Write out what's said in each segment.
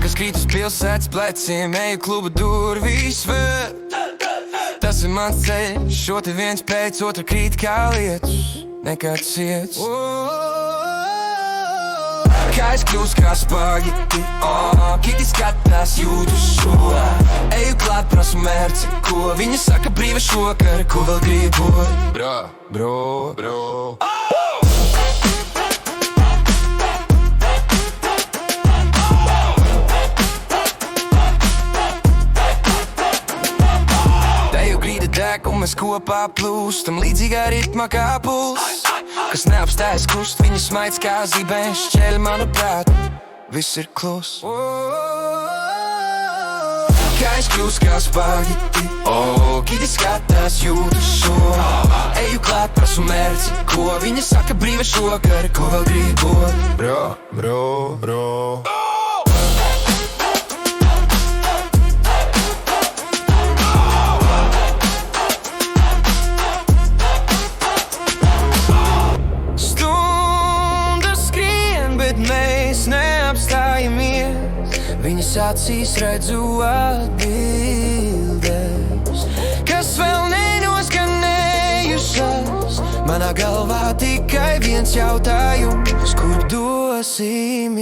Kas krīt uz pilsētas pleciem, eju kluba durvīs vēl. Tas ir mans ceļš, šo te viens pēc otra krīt kā lietus, nekāds iets. Kā es kļūst kā spageti, kiti skatās, jūtu šo. Eju klāt, prasu mērci, ko viņa saka brīva šokar, ko vēl gribu. Bro Teju grīda deg un mēs kopā plūstam līdzīgā ritmā kā puls. Kas neapstājas kust, viņa smaids kā zibens šķēļ manu prātu, viss ir klus. Kā es kļūst kā spageti, kiti skatās, jūtu šo. Eju klāt, prasu mērci, ko viņa saka brīva šokar, ko vēl gribu. Bro Mēs neapstājamies, viņas acīs redzu atbildes, kas vēl nenoskanējušas. Manā galvā tikai viens jautājums, kur dosim?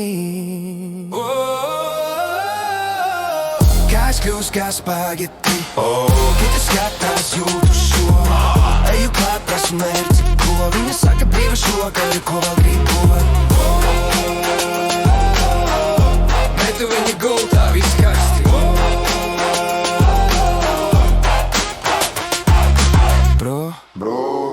Kā es kļūst kā spageti, kiti skatās, jūtu šo. Eju klāt, prasu mērci, ko viņa saka brīva šokar, ko vēl gribu. Tu viņa gultā viss karsti. Bro